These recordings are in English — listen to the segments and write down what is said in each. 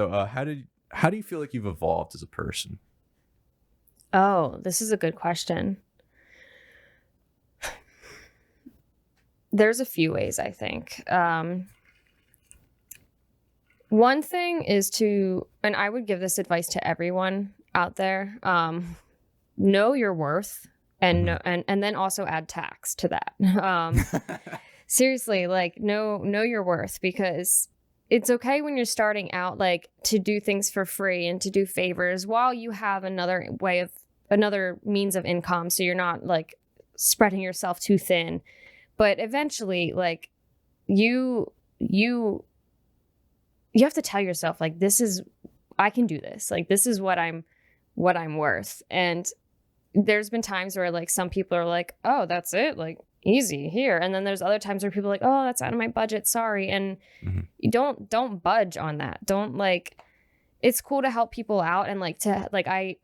So, how do you feel like you've evolved as a person? Oh, this is a good question. There's a few ways, I think. One thing is and I would give this advice to everyone out there, know your worth, and and then also add tax to that. Seriously, like know your worth, because it's okay when you're starting out, like, to do things for free and to do favors while you have another means of income, so you're not like spreading yourself too thin. But eventually, like, you have to tell yourself, like, I can do this. Like, this is what I'm worth. And there's been times where, like, some people are like, oh, that's it, like, easy here. And then there's other times where people are like, oh, that's out of my budget, sorry. And you don't budge on that. Don't, like, it's cool to help people out, and like to, like, I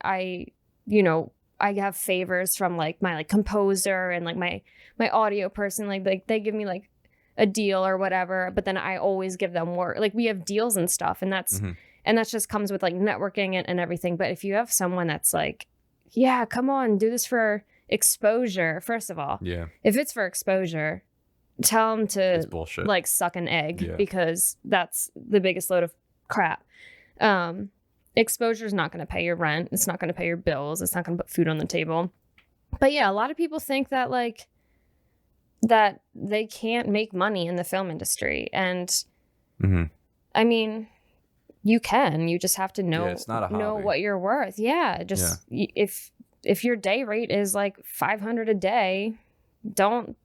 have favors from like my like composer and like my audio person, like they give me like a deal or whatever, but then I always give them work. Like, we have deals and stuff, and that's just comes with like networking and everything. But if you have someone that's like, yeah, come on, do this for exposure, first of all, if it's for exposure, tell them to like suck an egg, because that's the biggest load of crap. Exposure is not going to pay your rent. It's not going to pay your bills. It's not going to put food on the table. But yeah, a lot of people think that like that they can't make money in the film industry. And I mean, you can. You just have to know, it's not a hobby. Know what you're worth. Yeah, just if your day rate is like $500 a day, don't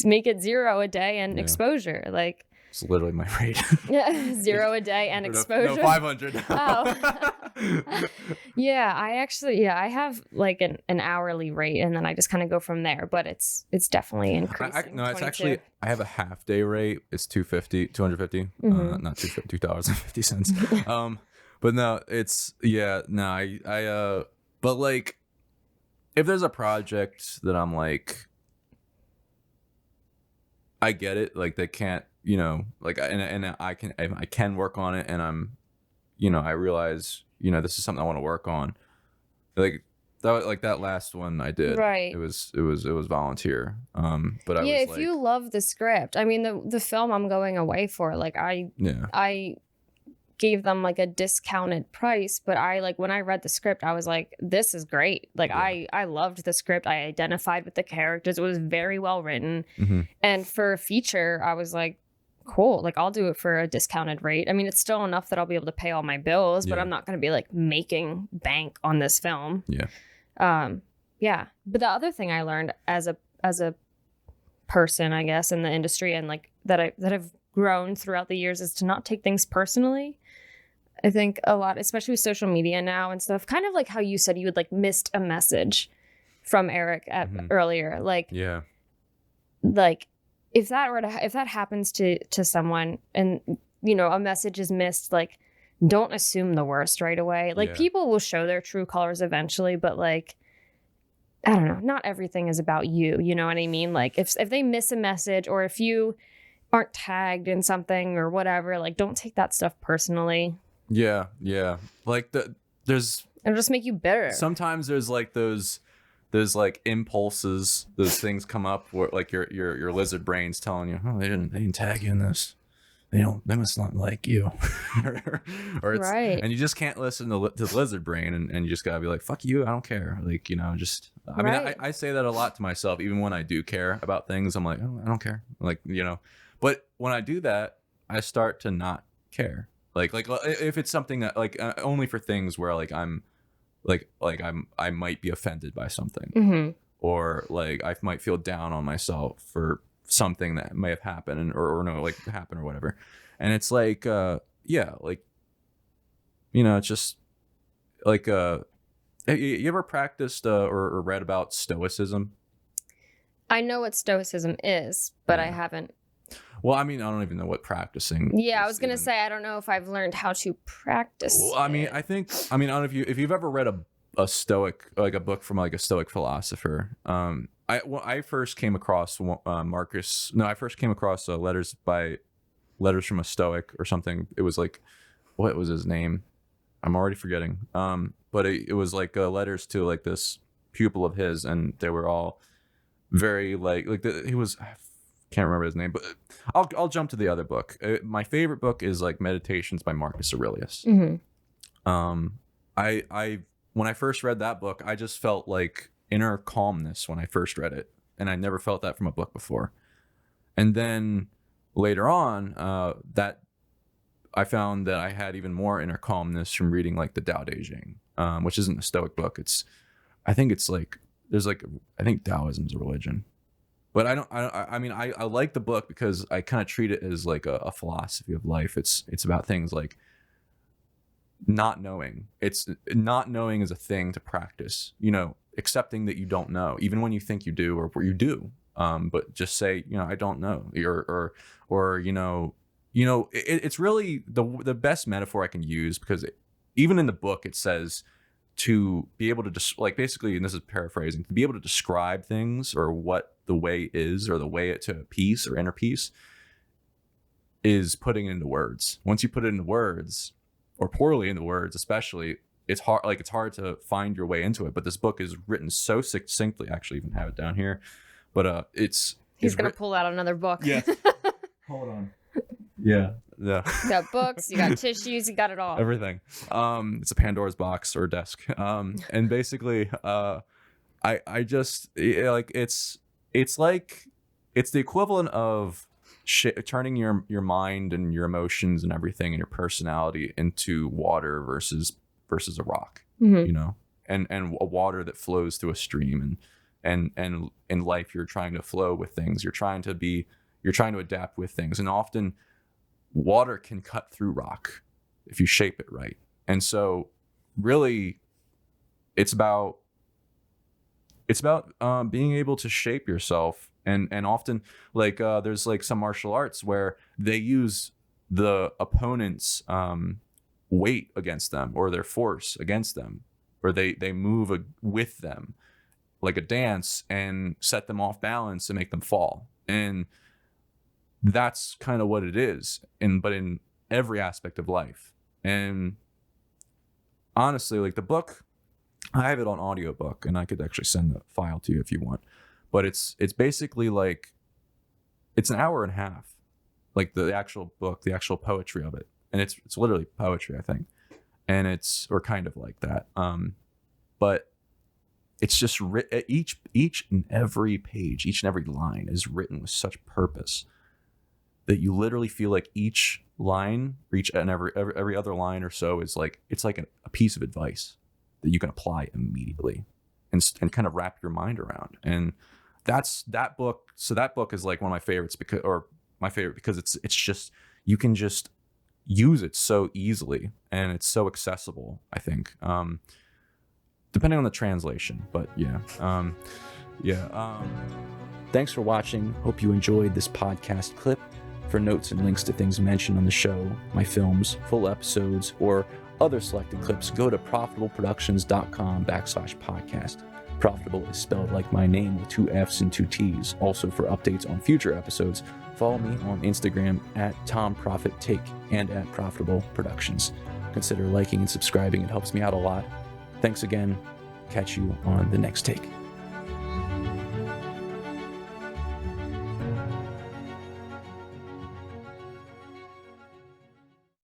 make it $0 a day and exposure. Like, it's literally my rate. $0 a day and exposure. No, 500. Oh. Yeah, I have like an hourly rate, and then I just kind of go from there. But it's definitely increasing. No, it's actually, I have a half day rate. It's $250, not $250. But no, it's but like, if there's a project that I'm like, I get it, like they can't, like, and I can work on it, and I'm, I realize, this is something I want to work on. Like that last one I did, right? It was volunteer. But I was if you love the script, I mean, the film I'm going away for, like, I gave them like a discounted price, but I, like, when I read the script, I was like, this is great. Like, I loved the script. I identified with the characters. It was very well written. And for a feature, I was like, cool, like, I'll do it for a discounted rate. I mean, it's still enough that I'll be able to pay all my bills, but I'm not going to be like making bank on this film. But the other thing I learned as a person, I guess, in the industry, and like that I've grown throughout the years, is to not take things personally. I think a lot, especially with social media now and stuff, kind of like how you said you had like missed a message from Eric earlier. Like, like, if that happens to someone, and a message is missed, like, don't assume the worst right away. Like, people will show their true colors eventually, but like, I don't know, not everything is about you. You know what I mean? Like, if they miss a message, or if you aren't tagged in something or whatever, like, don't take that stuff personally. Like, it'll just make you bitter. Sometimes there's like those like impulses, those things come up where like your lizard brain's telling you, oh, they didn't tag you in this, they must not like you. or it's right. And you just can't listen to the lizard brain, and you just gotta be like, fuck you, I don't care. Like, just, I mean, I say that a lot to myself, even when I do care about things. I'm like, oh, I don't care. Like, but when I do that, I start to not care. Like if it's something that, like, only for things where like I'm I might be offended by something, or like I might feel down on myself for something that may have happened, or no, like, happen or whatever. And it's like, like, it's just like, you ever practiced or read about stoicism? I know what stoicism is, but I haven't. Well, I mean, I don't even know what practicing. Yeah, I was gonna say, I don't know if I've learned how to practice. Well, I mean, I don't know if you've ever read a Stoic, like a book from like a Stoic philosopher. I first came across I first came across letters from a Stoic or something. It was like what was his name? I'm already forgetting. But it was like letters to like this pupil of his, and they were all very he was, I can't remember his name, but I'll jump to the other book. My favorite book is like Meditations by Marcus Aurelius. I when I first read that book, I just felt like inner calmness when I first read it, and I never felt that from a book before. And then later on, that I found that I had even more inner calmness from reading like the Tao Te Ching, which isn't a Stoic book. I think Taoism is a religion, but I like the book because I kind of treat it as like a philosophy of life. It's about things like not knowing. It's not knowing is a thing to practice, accepting that you don't know, even when you think you do or you do. But just say, I don't know, or it's really the best metaphor I can use, because even in the book it says to be able to basically, and this is paraphrasing, to be able to describe things or what the way is, or the way to peace or inner peace, is putting it into words. Once you put it into words, or poorly into words especially, it's hard to find your way into it. But this book is written so succinctly. I actually even have it down here, but he's gonna pull out another book. Yeah. Hold on. Yeah. You got books, you got tissues, you got it all. Everything. It's a Pandora's box or desk. And basically, I just it's the equivalent of turning your mind and your emotions and everything and your personality into water versus a rock. And a water that flows through a stream, and in life you're trying to flow with things. You're trying to adapt with things, and often water can cut through rock if you shape it right. And so really it's about being able to shape yourself, and often there's like some martial arts where they use the opponent's weight against them, or their force against them, or they move with them like a dance and set them off balance and make them fall. And that's kind of what it is, but in every aspect of life. And honestly, like the book, I have it on audiobook, and I could actually send the file to you if you want. But it's basically like, it's an hour and a half, like the actual book, the actual poetry of it. And it's literally poetry, I think. And or kind of like that. But it's just each and every page, each and every line is written with such purpose that you literally feel like each line, every other line or so is like, it's like a piece of advice that you can apply immediately and kind of wrap your mind around. And that book. So that book is like one of my favorites because it's just, you can just use it so easily, and it's so accessible, I think, depending on the translation. But thanks for watching. Hope you enjoyed this podcast clip. For notes and links to things mentioned on the show, my films, full episodes, or other selected clips, go to proffitableproductions.com/podcast. Profitable is spelled like my name with 2 F's and 2 T's. Also, for updates on future episodes, follow me on Instagram at Proffitt Take and at Profitable Productions. Consider liking and subscribing. It helps me out a lot. Thanks again. Catch you on the next take.